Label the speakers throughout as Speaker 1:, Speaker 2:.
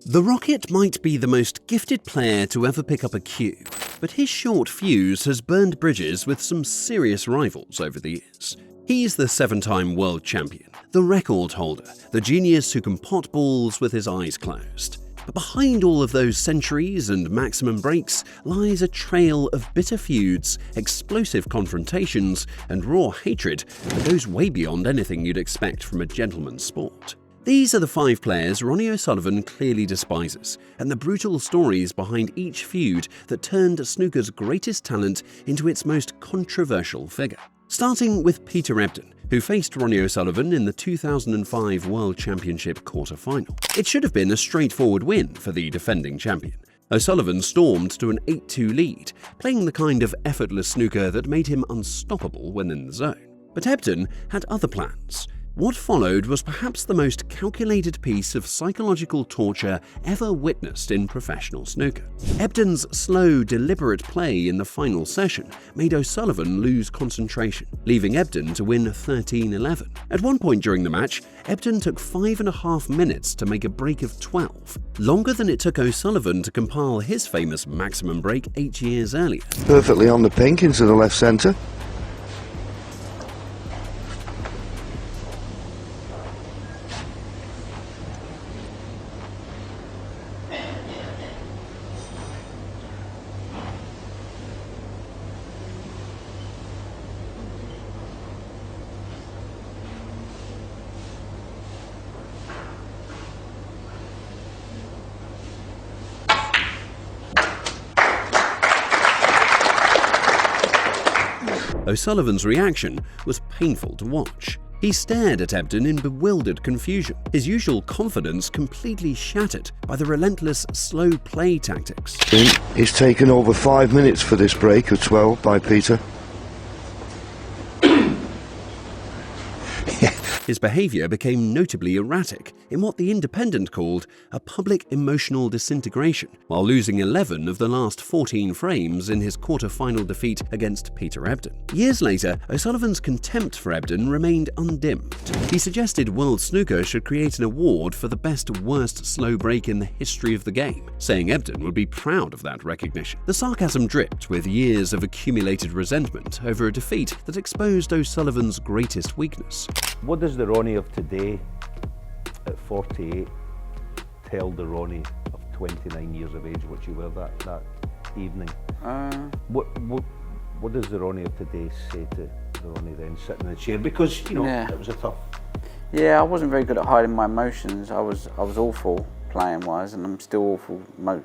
Speaker 1: The Rocket might be the most gifted player to ever pick up a cue, but his short fuse has burned bridges with some serious rivals over the years. He's the 7-time world champion, the record holder, the genius who can pot balls with his eyes closed. But behind all of those centuries and maximum breaks lies a trail of bitter feuds, explosive confrontations, and raw hatred that goes way beyond anything you'd expect from a gentleman's sport. These are the 5 players Ronnie O'Sullivan clearly despises, and the brutal stories behind each feud that turned snooker's greatest talent into its most controversial figure. Starting with Peter Ebdon, who faced Ronnie O'Sullivan in the 2005 World Championship quarter-final. It should have been a straightforward win for the defending champion. O'Sullivan stormed to an 8-2 lead, playing the kind of effortless snooker that made him unstoppable when in the zone. But Ebdon had other plans. What followed was perhaps the most calculated piece of psychological torture ever witnessed in professional snooker. Ebdon's slow, deliberate play in the final session made O'Sullivan lose concentration, leaving Ebdon to win 13-11. At one point during the match, Ebdon took 5.5 minutes to make a break of 12, longer than it took O'Sullivan to compile his famous maximum break 8 years earlier.
Speaker 2: Perfectly on the pink into the left centre.
Speaker 1: O'Sullivan's reaction was painful to watch. He stared at Ebdon in bewildered confusion, his usual confidence completely shattered by the relentless slow play tactics.
Speaker 2: It's taken over 5 minutes for this break of 12 by Peter.
Speaker 1: His behaviour became notably erratic in what The Independent called a public emotional disintegration, while losing 11 of the last 14 frames in his quarter-final defeat against Peter Ebdon. Years later, O'Sullivan's contempt for Ebdon remained undimmed. He suggested World Snooker should create an award for the best worst slow break in the history of the game, saying Ebdon would be proud of that recognition. The sarcasm dripped with years of accumulated resentment over a defeat that exposed O'Sullivan's greatest weakness.
Speaker 3: What does the Ronnie of today, at 48, tell the Ronnie of 29 years of age what you were that evening? What does the Ronnie of today say to the Ronnie then sitting in the chair? Because, you know, it was a tough...
Speaker 4: Yeah, I wasn't very good at hiding my emotions. I was awful playing-wise, and I'm still awful,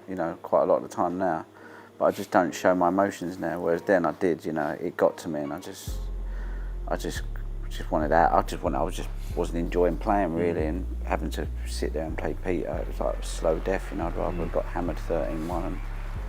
Speaker 4: you know, quite a lot of the time now. But I just don't show my emotions now, whereas then I did, you know, it got to me, and I just wanted out. I just wasn't enjoying playing really, and having to sit there and play Peter, it was like a slow death, you know. I'd rather have got hammered 13-1 and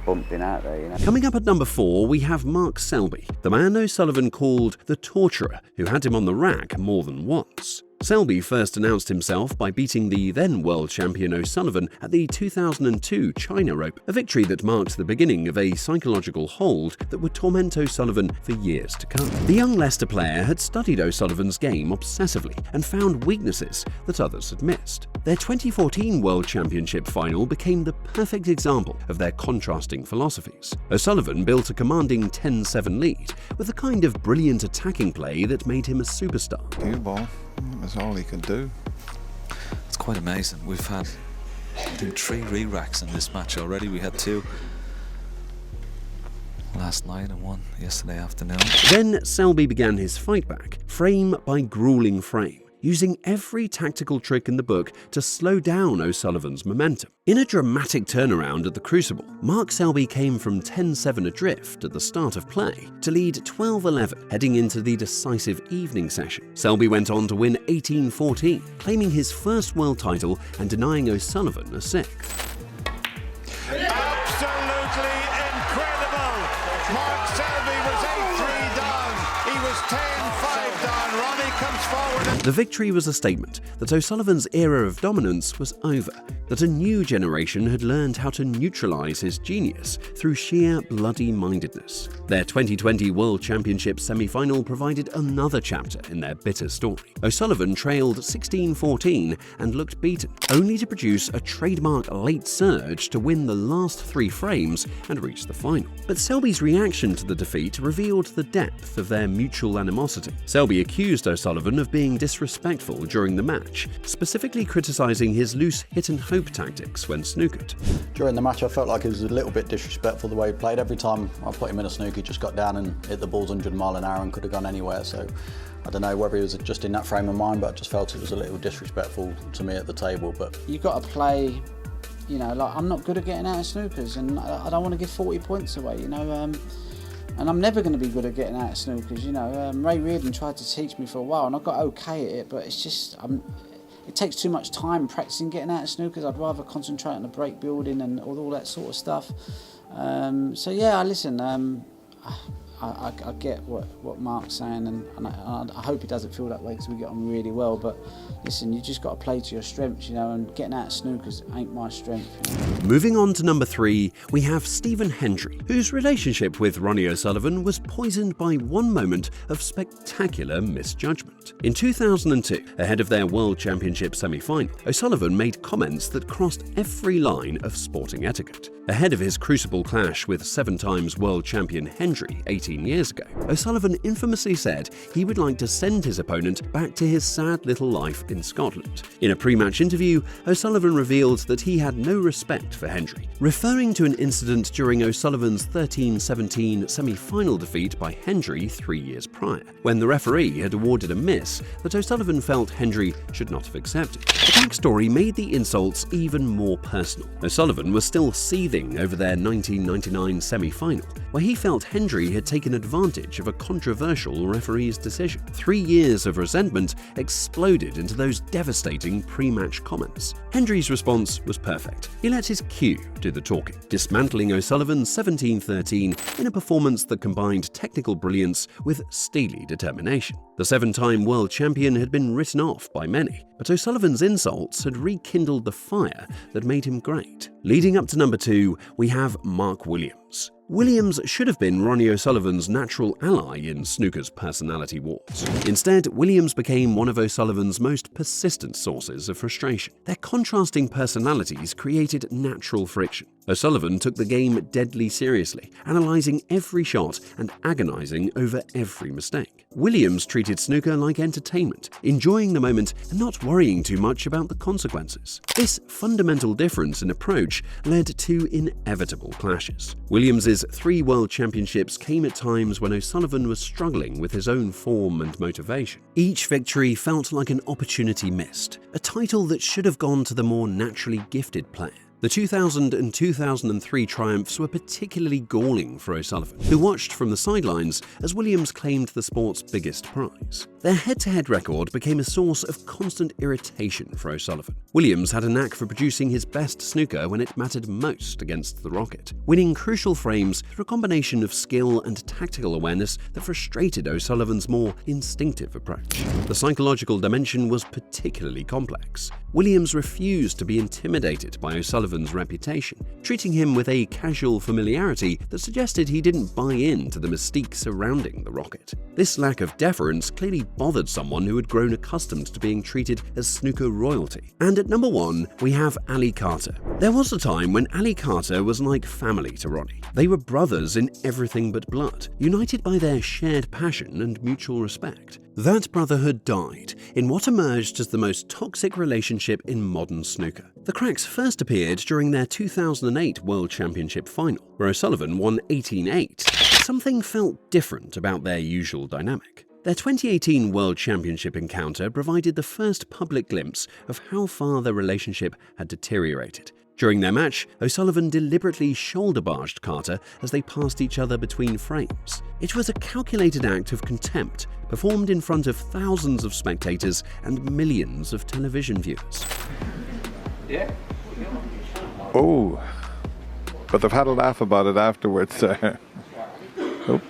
Speaker 4: bumping out there, you know.
Speaker 1: Coming up at number 4, we have Mark Selby, the man O'Sullivan called the torturer, who had him on the rack more than once. Selby first announced himself by beating the then world champion O'Sullivan at the 2002 China Rope, a victory that marked the beginning of a psychological hold that would torment O'Sullivan for years to come. The young Leicester player had studied O'Sullivan's game obsessively and found weaknesses that others had missed. Their 2014 World Championship final became the perfect example of their contrasting philosophies. O'Sullivan built a commanding 10-7 lead with a kind of brilliant attacking play that made him a superstar.
Speaker 5: Cue ball. That's all he could do.
Speaker 6: It's quite amazing. We've had, I think, 3 re-racks in this match already. We had 2 last night and 1 yesterday afternoon.
Speaker 1: Then Selby began his fight back, frame by grueling frame, using every tactical trick in the book to slow down O'Sullivan's momentum. In a dramatic turnaround at the Crucible, Mark Selby came from 10-7 adrift at the start of play to lead 12-11 heading into the decisive evening session. Selby went on to win 18-14, claiming his first world title and denying O'Sullivan a 6th.
Speaker 7: Absolutely incredible! Mark Selby was 8-3 down. He was 10-5 down. Ronnie
Speaker 1: The victory was a statement that O'Sullivan's era of dominance was over, that a new generation had learned how to neutralise his genius through sheer bloody-mindedness. Their 2020 World Championship semi-final provided another chapter in their bitter story. O'Sullivan trailed 16-14 and looked beaten, only to produce a trademark late surge to win the last 3 frames and reach the final. But Selby's reaction to the defeat revealed the depth of their mutual animosity. Selby accused O'Sullivan of being disrespectful during the match, specifically criticising his loose hit-and-hope tactics when snookered.
Speaker 7: During the match, I felt like he was a little bit disrespectful the way he played. Every time I put him in a snooker, he just got down and hit the balls 100 mile an hour and could have gone anywhere. So I don't know whether he was just in that frame of mind, but I just felt it was a little disrespectful to me at the table. But
Speaker 8: you've got to play, you know, like I'm not good at getting out of snookers, and I don't want to give 40 points away, you know. And I'm never going to be good at getting out of snookers, you know. Ray Reardon tried to teach me for a while, and I got okay at it, but it's just it takes too much time practicing getting out of snookers. I'd rather concentrate on the break building and all that sort of stuff. So yeah, listen. I get what Mark's saying, and I hope he doesn't feel that way because we get on really well. But listen, you just got to play to your strengths, you know, and getting out of snookers ain't my strength. You know?
Speaker 1: Moving on to number 3, we have Stephen Hendry, whose relationship with Ronnie O'Sullivan was poisoned by one moment of spectacular misjudgment. In 2002, ahead of their World Championship semi-final, O'Sullivan made comments that crossed every line of sporting etiquette. Ahead of his crucible clash with 7-times world champion Hendry 18 years ago, O'Sullivan infamously said he would like to send his opponent back to his sad little life in Scotland. In a pre-match interview, O'Sullivan revealed that he had no respect for Hendry, referring to an incident during O'Sullivan's 13-17 semi-final defeat by Hendry 3 years prior, when the referee had awarded a miss that O'Sullivan felt Hendry should not have accepted. The backstory made the insults even more personal. O'Sullivan was still seething over their 1999 semi-final, where he felt Hendry had taken advantage of a controversial referee's decision. 3 years of resentment exploded into those devastating pre-match comments. Hendry's response was perfect. He let his cue do the talking, dismantling O'Sullivan 17-13 in a performance that combined technical brilliance with steely determination. The 7-time world champion had been written off by many, but O'Sullivan's insults had rekindled the fire that made him great. Leading up to number 2, we have Mark Williams. Williams should have been Ronnie O'Sullivan's natural ally in snooker's personality wars. Instead, Williams became one of O'Sullivan's most persistent sources of frustration. Their contrasting personalities created natural friction. O'Sullivan took the game deadly seriously, analysing every shot and agonising over every mistake. Williams treated snooker like entertainment, enjoying the moment and not worrying too much about the consequences. This fundamental difference in approach led to inevitable clashes. Williams's 3 world championships came at times when O'Sullivan was struggling with his own form and motivation. Each victory felt like an opportunity missed, a title that should have gone to the more naturally gifted player. The 2000 and 2003 triumphs were particularly galling for O'Sullivan, who watched from the sidelines as Williams claimed the sport's biggest prize. Their head-to-head record became a source of constant irritation for O'Sullivan. Williams had a knack for producing his best snooker when it mattered most against the Rocket, winning crucial frames through a combination of skill and tactical awareness that frustrated O'Sullivan's more instinctive approach. The psychological dimension was particularly complex. Williams refused to be intimidated by O'Sullivan's reputation, treating him with a casual familiarity that suggested he didn't buy into the mystique surrounding the Rocket. This lack of deference clearly bothered someone who had grown accustomed to being treated as snooker royalty. And at number 1, we have Ali Carter. There was a time when Ali Carter was like family to Ronnie. They were brothers in everything but blood, united by their shared passion and mutual respect. That brotherhood died in what emerged as the most toxic relationship in modern snooker. The cracks first appeared during their 2008 World Championship final, where O'Sullivan won 18-8. Something felt different about their usual dynamic. Their 2018 World Championship encounter provided the first public glimpse of how far their relationship had deteriorated. During their match, O'Sullivan deliberately shoulder-barged Carter as they passed each other between frames. It was a calculated act of contempt, performed in front of thousands of spectators and millions of television viewers.
Speaker 5: Oh, but they've had a laugh about it afterwards. Oh.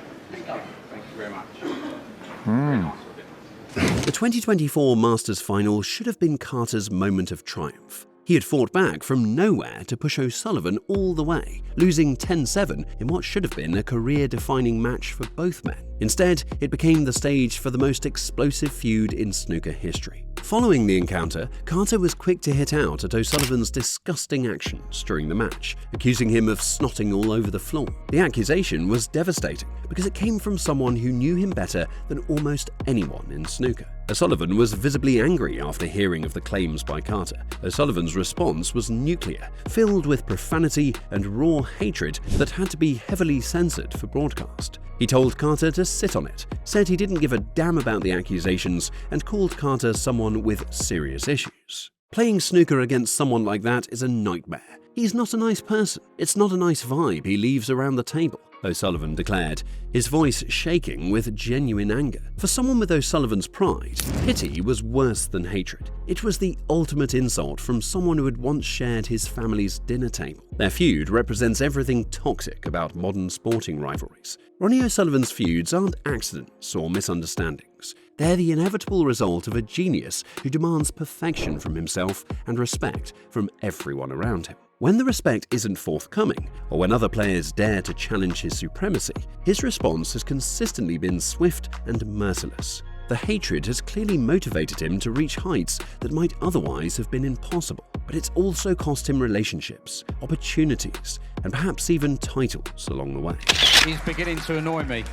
Speaker 1: The 2024 Masters final should have been Carter's moment of triumph. He had fought back from nowhere to push O'Sullivan all the way, losing 10-7 in what should have been a career-defining match for both men. Instead, it became the stage for the most explosive feud in snooker history. Following the encounter, Carter was quick to hit out at O'Sullivan's disgusting actions during the match, accusing him of snotting all over the floor. The accusation was devastating because it came from someone who knew him better than almost anyone in snooker. O'Sullivan was visibly angry after hearing of the claims by Carter. O'Sullivan's response was nuclear, filled with profanity and raw hatred that had to be heavily censored for broadcast. He told Carter to sit on it, said he didn't give a damn about the accusations, and called Carter someone with serious issues. Playing snooker against someone like that is a nightmare. He's not a nice person. It's not a nice vibe he leaves around the table, O'Sullivan declared, his voice shaking with genuine anger. For someone with O'Sullivan's pride, pity was worse than hatred. It was the ultimate insult from someone who had once shared his family's dinner table. Their feud represents everything toxic about modern sporting rivalries. Ronnie O'Sullivan's feuds aren't accidents or misunderstandings. They're the inevitable result of a genius who demands perfection from himself and respect from everyone around him. When the respect isn't forthcoming, or when other players dare to challenge his supremacy, his response has consistently been swift and merciless. The hatred has clearly motivated him to reach heights that might otherwise have been impossible, but it's also cost him relationships, opportunities, and perhaps even titles along the way.
Speaker 9: He's beginning to annoy me.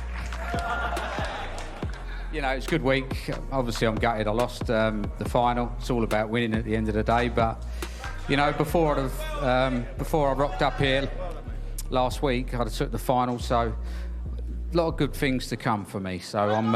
Speaker 9: You know, it's a good week. Obviously, I'm gutted. I lost the final. It's all about winning at the end of the day, but you know, before I rocked up here last week, I'd have took the final, so a lot of good things to come for me. So I'm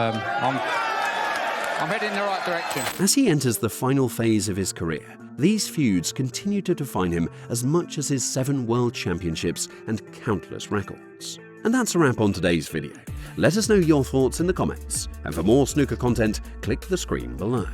Speaker 9: heading in the right direction.
Speaker 1: As he enters the final phase of his career, these feuds continue to define him as much as his 7 world championships and countless records. And that's a wrap on today's video. Let us know your thoughts in the comments, and for more snooker content, click the screen below.